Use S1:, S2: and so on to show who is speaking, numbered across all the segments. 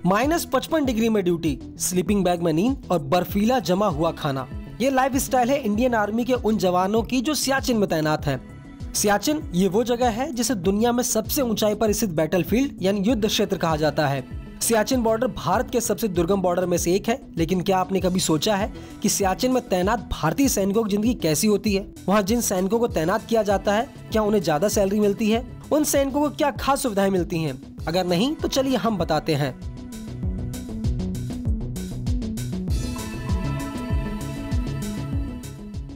S1: -55 degree में duty, sleeping bag में नींद और बर्फीला जमा हुआ खाना, ये लाइफ स्टाइल है इंडियन आर्मी के उन जवानों की जो सियाचिन में तैनात हैं। सियाचिन ये वो जगह है जिसे दुनिया में सबसे ऊंचाई पर स्थित बैटलफील्ड यानी युद्ध क्षेत्र कहा जाता है। सियाचिन बॉर्डर भारत के सबसे दुर्गम बॉर्डर में से एक है, लेकिन क्या आपने कभी सोचा है कि सियाचिन में तैनात भारतीय सैनिकों की जिंदगी कैसी होती है? वहाँ जिन सैनिकों को तैनात किया जाता है, क्या उन्हें ज्यादा सैलरी मिलती है? उन सैनिकों को क्या खास सुविधाएं मिलती हैं? अगर नहीं तो चलिए हम बताते हैं।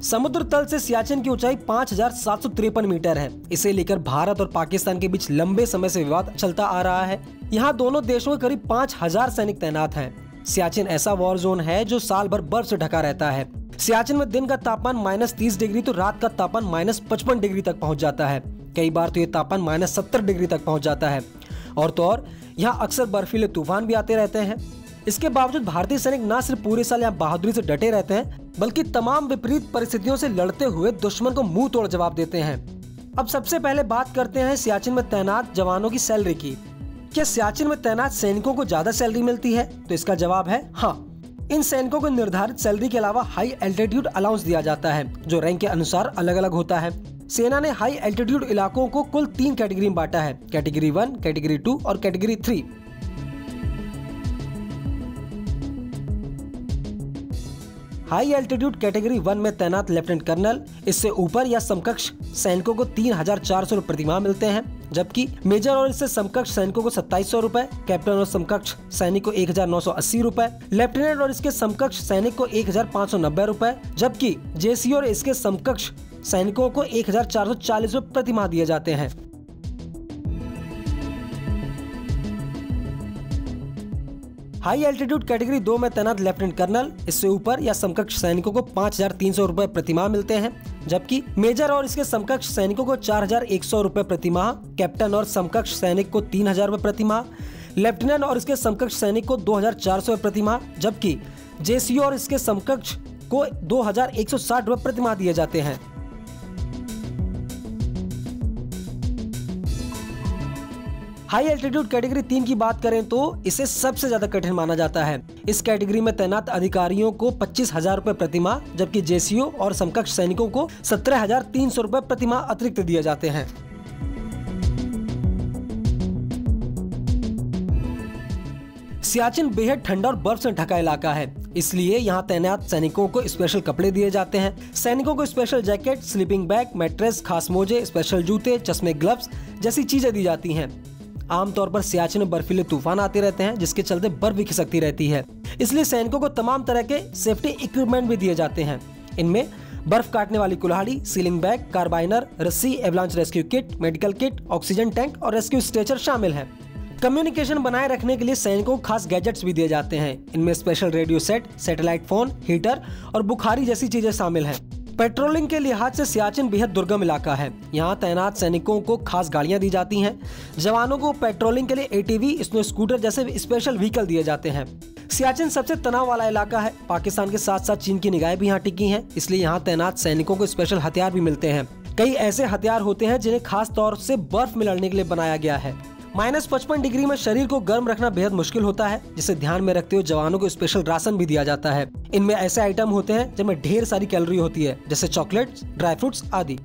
S1: समुद्र तल से सियाचिन की ऊंचाई 5753 मीटर है। इसे लेकर भारत और पाकिस्तान के बीच लंबे समय से विवाद चलता आ रहा है। यहाँ दोनों देशों के करीब 5000 सैनिक तैनात हैं। सियाचिन ऐसा वॉर जोन है जो साल भर बर्फ से ढका रहता है। सियाचिन में दिन का तापमान -30 डिग्री तो रात का तापमान -55 डिग्री तक पहुँच जाता है। कई बार तो ये तापमान -70 डिग्री तक पहुँच जाता है। और तो और यहाँ अक्सर बर्फीले तूफान भी आते रहते हैं। इसके बावजूद भारतीय सैनिक न सिर्फ पूरे साल यहाँ बहादुरी से डटे रहते हैं, बल्कि तमाम विपरीत परिस्थितियों से लड़ते हुए दुश्मन को मुंह तोड़ जवाब देते हैं। अब सबसे पहले बात करते हैं सियाचिन में तैनात जवानों की सैलरी की। क्या सियाचिन में तैनात सैनिकों को ज्यादा सैलरी मिलती है? तो इसका जवाब है हाँ। इन सैनिकों को निर्धारित सैलरी के अलावा हाई एल्टीट्यूड अलाउंस दिया जाता है, जो रैंक के अनुसार अलग अलग होता है। सेना ने हाई एल्टीट्यूड इलाकों को कुल 3 कैटेगरी में बांटा है, कैटेगरी 1, कैटेगरी 2 और कैटेगरी 3। हाई एल्टीट्यूड कैटेगरी 1 में तैनात लेफ्टिनेंट कर्नल, इससे ऊपर या समकक्ष सैनिकों को 3400 रुपए प्रतिमाह मिलते हैं, जबकि मेजर और इससे समकक्ष सैनिकों को 2700 रुपए, कैप्टन और समकक्ष सैनिक को 1980 रुपए, लेफ्टिनेंट और इसके समकक्ष सैनिक को 1590 रुपए, जबकि जेसी और इसके समकक्ष सैनिकों को 1440 रुपए प्रतिमाह दिए जाते हैं। हाई एल्टीट्यूड कैटेगरी 2 में तैनात लेफ्टिनेंट कर्नल, इससे ऊपर या समकक्ष सैनिकों को 5300 रुपए प्रतिमाह मिलते हैं, जबकि मेजर और इसके समकक्ष सैनिकों को 4100 रुपए प्रतिमाह, कैप्टन और समकक्ष सैनिक को 3000 रुपए प्रतिमाह, लेफ्टिनेंट और इसके समकक्ष सैनिक को 2400 रुपए प्रतिमाह, जबकि जेसी और इसके समकक्ष को 2160 रुपए प्रतिमाह दिए जाते हैं। हाई एल्टीट्यूड कैटेगरी 3 की बात करें तो इसे सबसे ज्यादा कठिन माना जाता है। इस कैटेगरी में तैनात अधिकारियों को 25,000 रुपए प्रतिमाह, जबकि जेसीओ और समकक्ष सैनिकों को 17,300 रुपए प्रतिमाह अतिरिक्त दिए जाते हैं। सियाचिन बेहद ठंडा और बर्फ से ढका इलाका है, इसलिए यहाँ तैनात सैनिकों को स्पेशल कपड़े दिए जाते हैं। सैनिकों को special jacket, sleeping bag, mattress, खास मोजे, स्पेशल जूते, चश्मे, ग्लव्स जैसी चीजें दी जाती हैं। आमतौर पर सियाचिन में बर्फीले तूफान आते रहते हैं, जिसके चलते बर्फ भी खिसकती रहती है, इसलिए सैनिकों को तमाम तरह के सेफ्टी इक्विपमेंट भी दिए जाते हैं। इनमें बर्फ काटने वाली कुल्हाड़ी, सीलिंग बैग, कार्बाइनर, रस्सी, avalanche rescue kit, medical kit, oxygen tank और रेस्क्यू स्ट्रेचर शामिल है। कम्युनिकेशन बनाए रखने के लिए सैनिकों को खास गैजेट्स भी दिए जाते हैं। इनमें special radio set, satellite phone, heater और बुखारी जैसी चीजें शामिल हैं। पेट्रोलिंग के लिहाज से सियाचिन बेहद दुर्गम इलाका है। यहाँ तैनात सैनिकों को खास गाड़ियां दी जाती हैं। जवानों को पेट्रोलिंग के लिए एटीवी, स्नो स्कूटर जैसे स्पेशल व्हीकल दिए जाते हैं। सियाचिन सबसे तनाव वाला इलाका है। पाकिस्तान के साथ साथ चीन की निगाहें भी यहाँ टिकी हैं, इसलिए यहाँ तैनात सैनिकों को स्पेशल हथियार भी मिलते हैं। कई ऐसे हथियार होते हैं जिन्हें खास तौर से बर्फ में लड़ने के लिए बनाया गया है। -55 डिग्री में शरीर को गर्म रखना बेहद मुश्किल होता है, जिसे ध्यान में रखते हुए जवानों को स्पेशल राशन भी दिया जाता है। इनमें ऐसे आइटम होते हैं जिनमें ढेर सारी कैलोरी होती है, जैसे चॉकलेट्स, ड्राई फ्रूट्स आदि।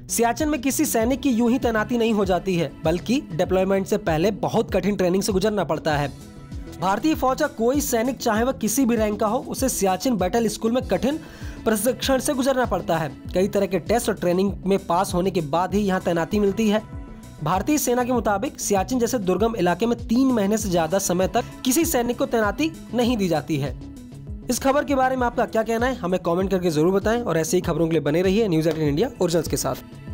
S1: सियाचिन में किसी सैनिक की यूं ही तैनाती नहीं हो जाती है, बल्कि डिप्लॉयमेंट से पहले बहुत कठिन ट्रेनिंग से गुजरना पड़ता है। भारतीय फौज का कोई सैनिक, चाहे वह किसी भी रैंक का हो, उसे सियाचिन बैटल स्कूल में कठिन प्रशिक्षण से गुजरना पड़ता है। कई तरह के टेस्ट और ट्रेनिंग में पास होने के बाद ही यहाँ तैनाती मिलती है। भारतीय सेना के मुताबिक सियाचिन जैसे दुर्गम इलाके में 3 महीने से ज्यादा समय तक किसी सैनिक को तैनाती नहीं दी जाती है। इस खबर के बारे में आपका क्या कहना है, हमें कमेंट करके जरूर बताएं और ऐसे ही खबरों के लिए बने रहिए न्यूज़ 18 इंडिया ओरिजिनल्स के साथ।